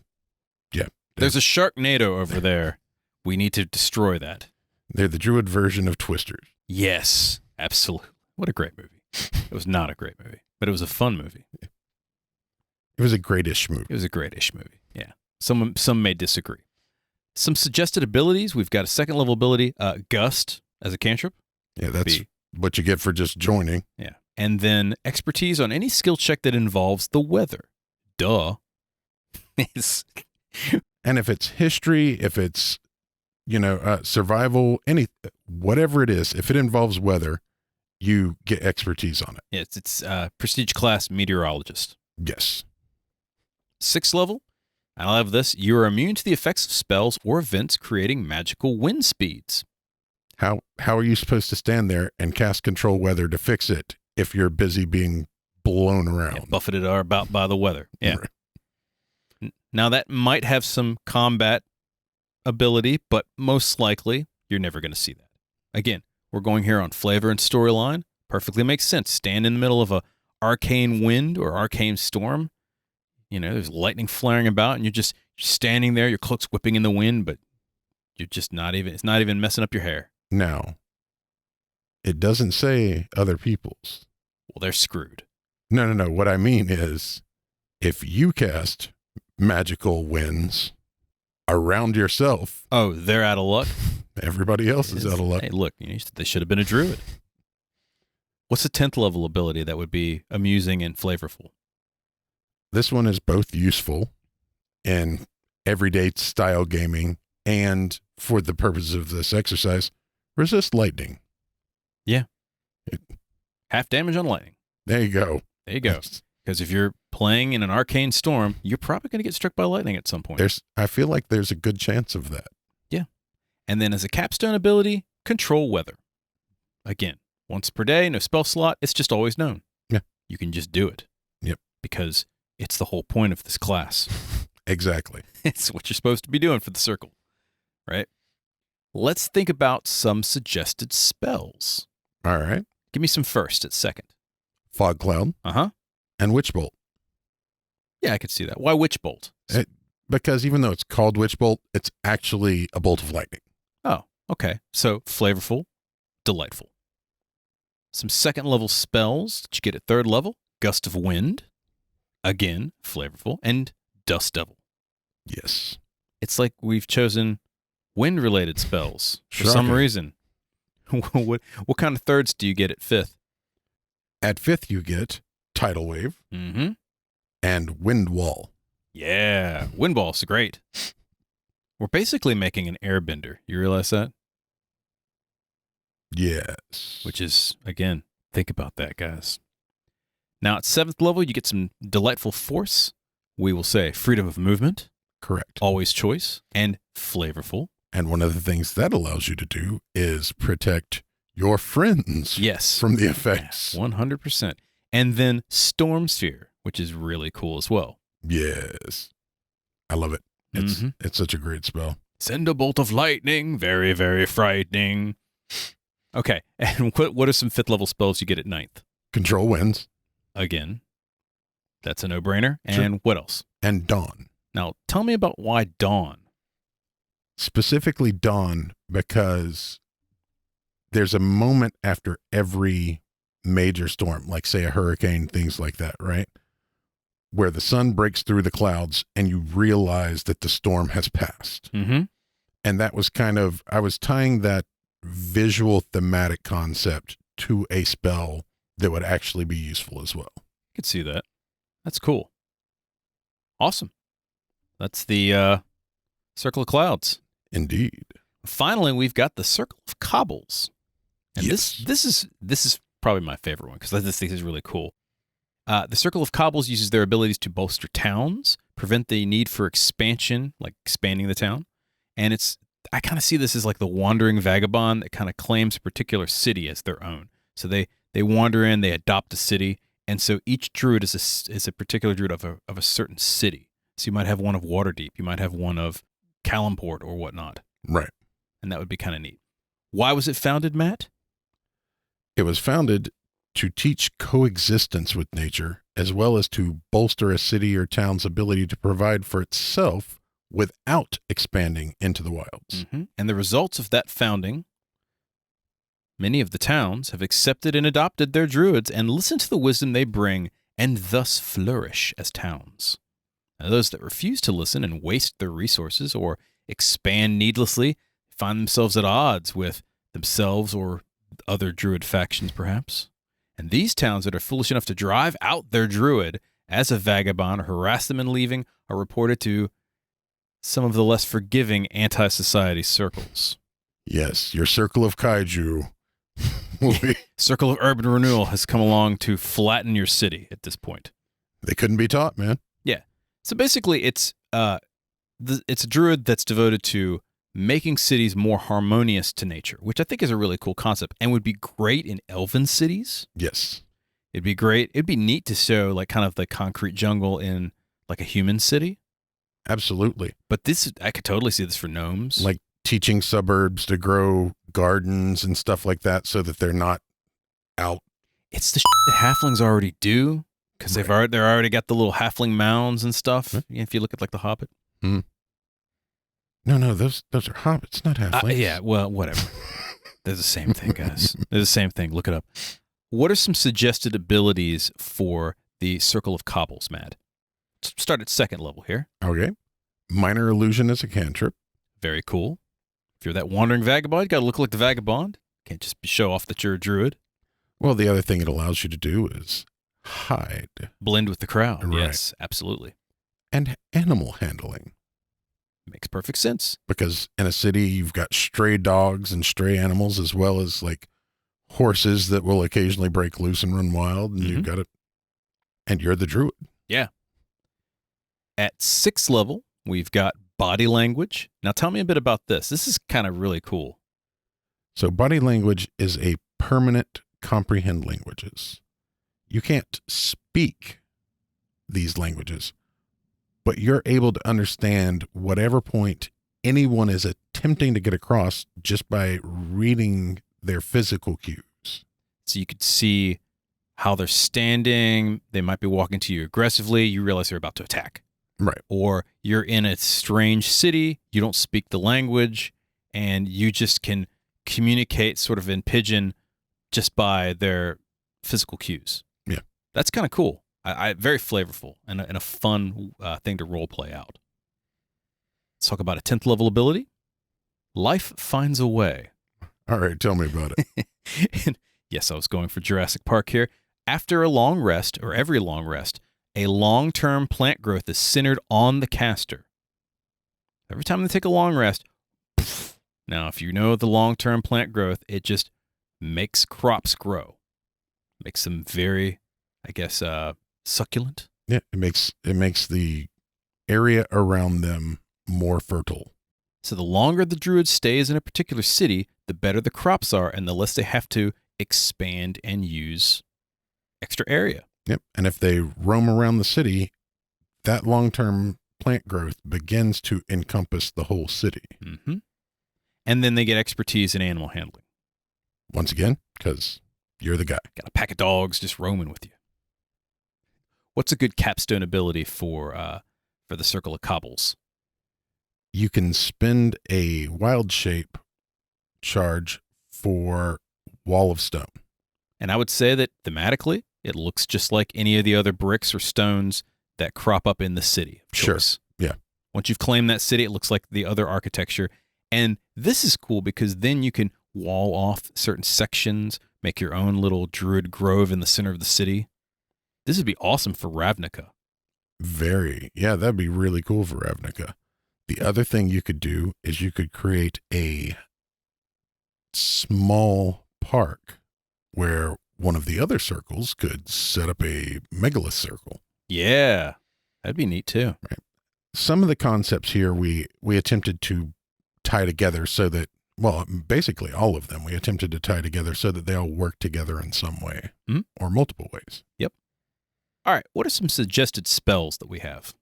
There's a Sharknado over there. We need to destroy that. They're the Druid version of Twisters. Yes, absolutely. What a great movie. It was not a great movie, but it was a fun movie. It was a great-ish movie. It was a great-ish movie, yeah. Some may disagree. Some suggested abilities. We've got a second level ability, Gust as a cantrip. Yeah, that's what you get for just joining. Yeah. And then expertise on any skill check that involves the weather. Duh. And if it's history, if it's, survival, whatever it is, if it involves weather, you get expertise on it. Yeah, it's prestige class meteorologist. Yes. 6th level. I'll have this. You are immune to the effects of spells or events creating magical wind speeds. How are you supposed to stand there and cast control weather to fix it if you're busy being blown around? Yeah, buffeted about by the weather. Yeah. Right. Now that might have some combat ability, but most likely you're never going to see that. Again, we're going here on flavor and storyline. Perfectly makes sense. Stand in the middle of a arcane wind or arcane storm. There's lightning flaring about, and you're just standing there. Your cloak's whipping in the wind, but you're just it's not even messing up your hair. Now, it doesn't say other people's. Well, they're screwed. No. What I mean is, if you cast magical winds around yourself. Oh, they're out of luck? Everybody else is out of luck. Hey, look, they should have been a druid. What's a 10th level ability that would be amusing and flavorful? This one is both useful in everyday style gaming and for the purposes of this exercise, resist lightning. Yeah. Half damage on lightning. There you go. There you go. Because if you're playing in an arcane storm, you're probably going to get struck by lightning at some point. I feel like there's a good chance of that. Yeah. And then as a capstone ability, control weather. Again, once per day, no spell slot. It's just always known. Yeah. You can just do it. Yep. Because it's the whole point of this class. Exactly. It's what you're supposed to be doing for the circle, right? Let's think about some suggested spells. All right. Give me some first at second. Fog Cloud. Uh-huh. And Witch Bolt. Yeah, I could see that. Why Witch Bolt? Because even though it's called Witch Bolt, it's actually a bolt of lightning. Oh, okay. So flavorful, delightful. Some second level spells that you get at third level. Gust of Wind. Again, flavorful. And Dust Devil. Yes. It's like we've chosen wind-related spells for Shocking. some reason. What kind of thirds do you get at fifth? At fifth, you get Tidal Wave and Wind Wall. Yeah, Wind Wall's great. We're basically making an airbender. You realize that? Yes. Which is, again, think about that, guys. Now, at 7th level, you get some delightful force. We will say freedom of movement. Correct. Always choice. And flavorful. And one of the things that allows you to do is protect your friends from the effects. 100%. And then Storm Sphere, which is really cool as well. Yes. I love it. It's such a great spell. Send a bolt of lightning. Very, very frightening. Okay. And what are some 5th level spells you get at 9th? Control Winds. Again. That's a no-brainer. And what else? And Dawn. Now, tell me about why Dawn. Specifically Dawn, because there's a moment after every major storm, like say a hurricane, things like that, right? Where the sun breaks through the clouds and you realize that the storm has passed. Mm-hmm. And that was I was tying that visual thematic concept to a spell that would actually be useful as well. I could see that. That's cool. Awesome. That's the Circle of Clouds. Indeed. Finally, we've got the Circle of Cobbles. And yes. this is probably my favorite one because this thing is really cool. The Circle of Cobbles uses their abilities to bolster towns, prevent the need for expansion, like expanding the town, and it's I kind of see this as like the wandering vagabond that kind of claims a particular city as their own. So they wander in, they adopt a city, and so each druid is a particular druid of a certain city. So you might have one of Waterdeep, you might have one of Calimport or whatnot. Right. And that would be kind of neat. Why was it founded, Matt? It was founded to teach coexistence with nature, as well as to bolster a city or town's ability to provide for itself without expanding into the wilds. Mm-hmm. And the results of that founding, many of the towns have accepted and adopted their druids and listened to the wisdom they bring and thus flourish as towns. Now, those that refuse to listen and waste their resources or expand needlessly find themselves at odds with themselves or other druid factions, perhaps. And these towns that are foolish enough to drive out their druid as a vagabond or harass them in leaving are reported to some of the less forgiving anti-society circles. Yes, your circle of kaiju. Circle of Urban Renewal has come along to flatten your city at this point. They couldn't be taught, man. Yeah. So basically, it's a druid that's devoted to making cities more harmonious to nature, which I think is a really cool concept and would be great in elven cities. Yes. It'd be great. It'd be neat to show like kind of the concrete jungle in like a human city. Absolutely. But this, I could totally see this for gnomes. Like teaching suburbs to grow gardens and stuff like that so that they're not out. It's the shit that halflings already do because they're already got the little halfling mounds and stuff. If you look at like the Hobbit. Mm-hmm. No, those are hobbits, not halflings. Yeah, well, whatever. They're the same thing, guys. They're the same thing. Look it up. What are some suggested abilities for the Circle of Cobbles, Matt? Let's start at second level here. Okay. Minor illusion is a cantrip. Very cool. If you're that wandering vagabond, you got to look like the vagabond. Can't just show off that you're a druid. Well, the other thing it allows you to do is hide. Blend with the crowd. Right. Yes, absolutely. And animal handling. Makes perfect sense. Because in a city, you've got stray dogs and stray animals, as well as like horses that will occasionally break loose and run wild. And you've got it. And you're the druid. Yeah. At 6th level, we've got body language. Now tell me a bit about this. This is kind of really cool. So body language is a permanent comprehend languages. You can't speak these languages, but you're able to understand whatever point anyone is attempting to get across just by reading their physical cues. So you could see how they're standing. They might be walking to you aggressively. You realize they're about to attack. Right. Or you're in a strange city. You don't speak the language, and you just can communicate sort of in pidgin just by their physical cues. Yeah. That's kind of cool. I very flavorful and a fun thing to role play out. Let's talk about a 10th level ability. Life finds a way. All right, tell me about it. And yes, I was going for Jurassic Park here. After a long rest, or every long rest, a long-term plant growth is centered on the caster. Every time they take a long rest, poof. Now, if you know the long-term plant growth, it just makes crops grow. Makes them very, I guess, succulent. Yeah, it makes the area around them more fertile. So the longer the druid stays in a particular city, the better the crops are and the less they have to expand and use extra area. Yep. And if they roam around the city, that long-term plant growth begins to encompass the whole city. Mm-hmm. And then they get expertise in animal handling. Once again, because you're the guy. Got a pack of dogs just roaming with you. What's a good capstone ability for the Circle of Cobbles? You can spend a wild shape charge for Wall of Stone. And I would say that thematically, it looks just like any of the other bricks or stones that crop up in the city of choice. Sure. Yeah. Once you've claimed that city, it looks like the other architecture. And this is cool because then you can wall off certain sections, make your own little druid grove in the center of the city. This would be awesome for Ravnica. Very. Yeah, that'd be really cool for Ravnica. The other thing you could do is you could create a small park where one of the other circles could set up a Megalith circle. Yeah, that'd be neat too. Right. Some of the concepts here we attempted to tie together so that, well, basically all of them we attempted to tie together so that they all work together in some way or multiple ways. All right, what are some suggested spells that we have?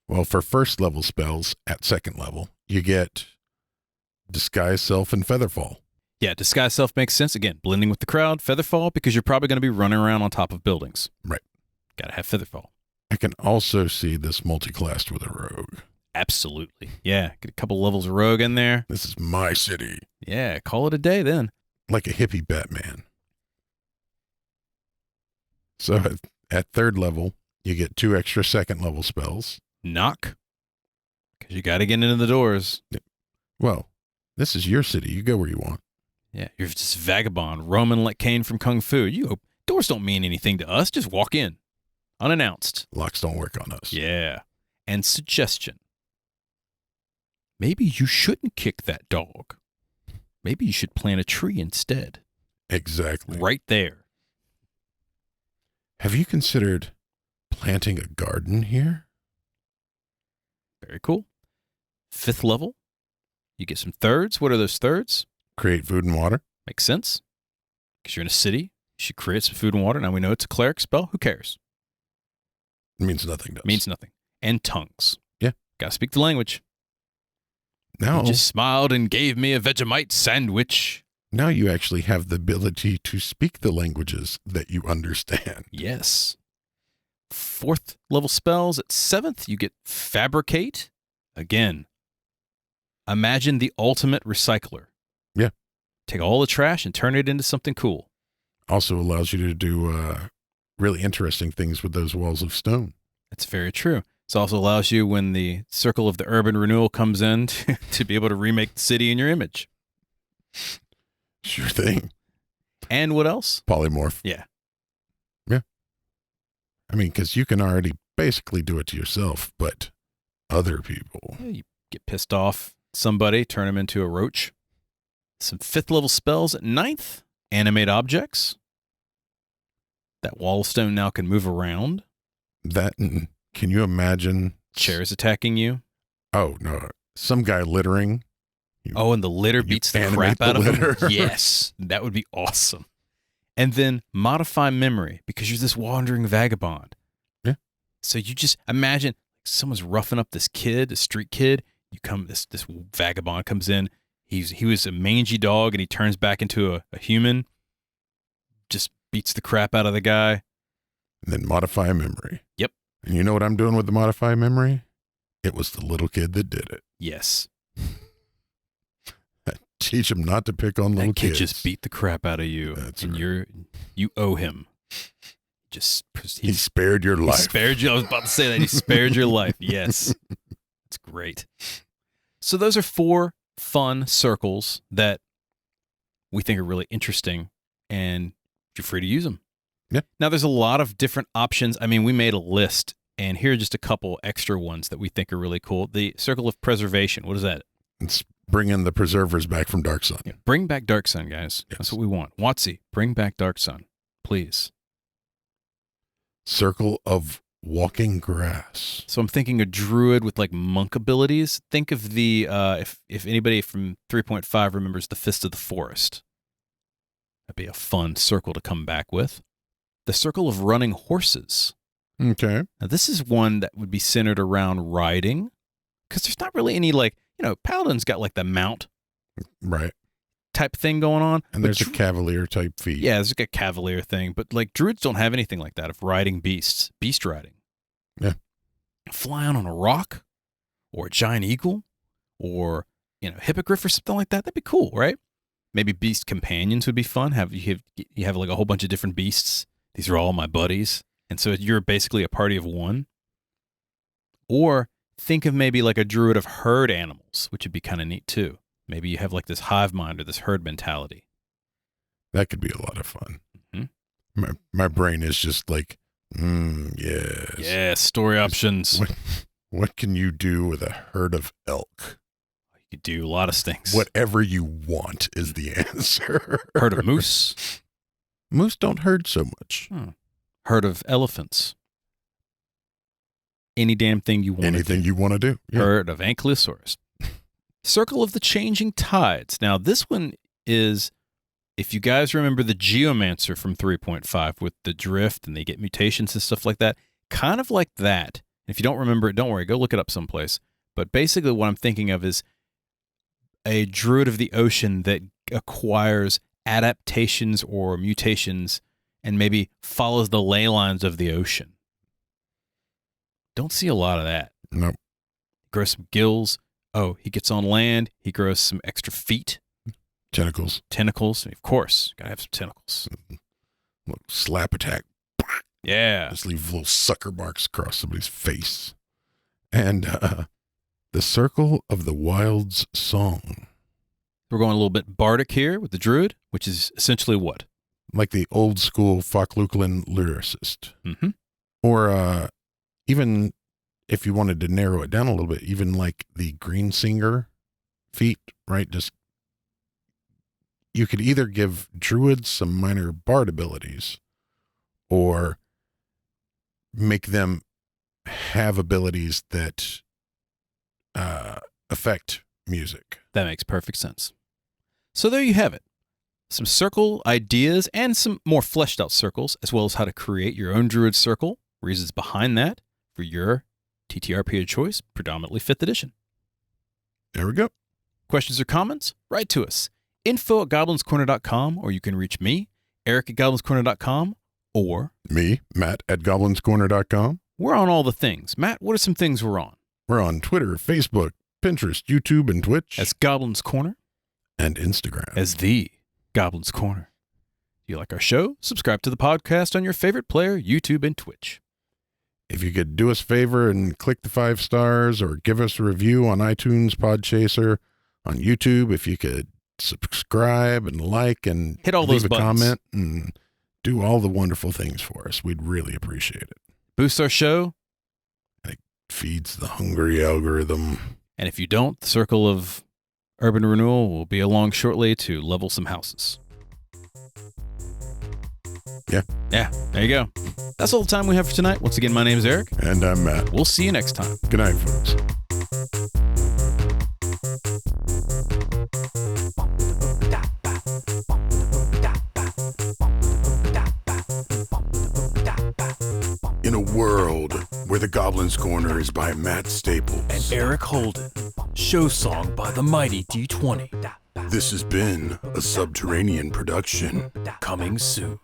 Well, for first level spells at second level, you get Disguise Self and Featherfall. Yeah, Disguise Self makes sense. Again, blending with the crowd. Featherfall, because you're probably going to be running around on top of buildings. Right. Got to have Featherfall. I can also see this multi-classed with a rogue. Absolutely. Yeah, get a couple levels of rogue in there. This is my city. Yeah, call it a day then. Like a hippie Batman. So at third level, you get 2 extra second level spells. Knock, because you got to get into the doors. Well, this is your city. You go where you want. Yeah, you're just vagabond, roaming like Kane from Kung Fu. Doors don't mean anything to us. Just walk in, unannounced. Locks don't work on us. Yeah. And suggestion. Maybe you shouldn't kick that dog. Maybe you should plant a tree instead. Exactly. Right there. Have you considered planting a garden here? Very cool. 5th level. You get some thirds. What are those thirds? Create food and water. Makes sense. Because you're in a city. You should create some food and water. Now we know it's a cleric spell. Who cares? It means nothing to us. Means nothing. And tongues. Yeah. Gotta speak the language. Now, He just smiled and gave me a Vegemite sandwich. now you actually have the ability to speak the languages that you understand. Yes. 4th level spells. At 7th, you get Fabricate. Again, imagine the ultimate recycler. Yeah. Take all the trash and turn it into something cool. Also allows you to do really interesting things with those walls of stone. That's very true. It also allows you, when the circle of the urban renewal comes in, to be able to remake the city in your image. Sure thing. And what else? Polymorph. Yeah. Yeah. I mean, because you can already basically do it to yourself, but other people. Yeah, you get pissed off at somebody, turn them into a roach. Some 5th level spells at 9th. Animate objects. That wall of stone now can move around. That, can you imagine? Chairs attacking you. Oh, no. Some guy littering. Oh, and the litter beats the crap out of litter. him. Yes, that would be awesome. And then modify memory, because you're this wandering vagabond. Yeah. So you just imagine someone's roughing up this kid, a street kid. This vagabond comes in. He was a mangy dog, and he turns back into a human. Just beats the crap out of the guy. And then modify memory. Yep. And you know what I'm doing with the modify memory? It was the little kid that did it. Yes. Teach him not to pick on little That kid kids. just beat the crap out of you. That's and right. you owe him. He spared your life. He spared you. I was about to say that. He spared your life. Yes. It's great. So those are 4 fun circles that we think are really interesting, and you're free to use them. Yeah. Now, there's a lot of different options. I mean, we made a list, and here are just a couple extra ones that we think are really cool. The Circle of Preservation. What is that? It's bringing the preservers back from Dark Sun. Yeah, bring back Dark Sun, guys. Yes. That's what we want. WotC, bring back Dark Sun, please. Circle of Walking Grass. So I'm thinking a druid with like monk abilities. Think of the if anybody from 3.5 remembers the Fist of the Forest. That'd be a fun circle to come back with. The Circle of Running Horses. Okay. Now this is one that would be centered around riding, because there's not really any Paladin's got like the mount Right. type thing going on. And but there's a cavalier type feat. Yeah, there's like a cavalier thing, but like druids don't have anything like that of riding beasts, beast riding. Yeah. Flying on a rock or a giant eagle or, hippogriff or something like that. That'd be cool, right? Maybe beast companions would be fun. You have like a whole bunch of different beasts. These are all my buddies. And so you're basically a party of one. Or think of maybe like a druid of herd animals, which would be kind of neat too. Maybe you have like this hive mind or this herd mentality. That could be a lot of fun. Mm-hmm. My brain is just like, yes. Yeah, story options. What can you do with a herd of elk? You could do a lot of things. Whatever you want is the answer. Herd of moose. Moose don't herd so much. Herd of elephants. Any damn thing you want. Anything you want to do. Yeah. Herd of Ankylosaurus. Circle of the Changing Tides. Now, this one is, if you guys remember the Geomancer from 3.5 with the drift and they get mutations and stuff like that, kind of like that. If you don't remember it, don't worry, go look it up someplace. But basically what I'm thinking of is a Druid of the Ocean that acquires adaptations or mutations and maybe follows the ley lines of the ocean. Don't see a lot of that. Nope. Grows some gills. Oh, he gets on land. He grows some extra feet. Tentacles. Tentacles. Of course, gotta have some tentacles. Little slap attack. Yeah. Just leave little sucker marks across somebody's face. And the Circle of the Wild's Song. We're going a little bit bardic here with the Druid, which is essentially what? Like the old school Folkluclan lyricist. Mm-hmm. Or even if you wanted to narrow it down a little bit, even like the Green Singer feat, right? Just you could either give Druids some minor bard abilities or make them have abilities that affect music. That makes perfect sense. So there you have it. Some circle ideas and some more fleshed out circles, as well as how to create your own Druid circle, reasons behind that for your TTRPG of choice, predominantly 5th edition. There we go. Questions or comments? Write to us. info@goblinscorner.com, or you can reach me, Eric@goblinscorner.com, or Me, Matt at goblinscorner.com. we're on all the things. Matt, what are some things we're on? We're on Twitter, Facebook, Pinterest, YouTube, and Twitch. As Goblins Corner, And Instagram. as the Goblins Corner. If you like our show, subscribe to the podcast on your favorite player, YouTube and Twitch. If you could do us a favor and click the 5 stars or give us a review on iTunes, Podchaser, on YouTube, if you could subscribe and like and Hit all leave those a buttons. comment and do all the wonderful things for us. We'd really appreciate it. Boost our show, Feeds the hungry algorithm. and if you don't, the Circle of Urban Renewal will be along shortly to level some houses. Yeah. Yeah, there you go. That's all the time we have for tonight. Once again, my name is Eric. And I'm Matt. We'll see you next time. Good night, folks. In a world where the Goblin's Corner is by Matt Staples And Eric Holden. Show song by the mighty D20. this has been a Subterranean production. Coming soon.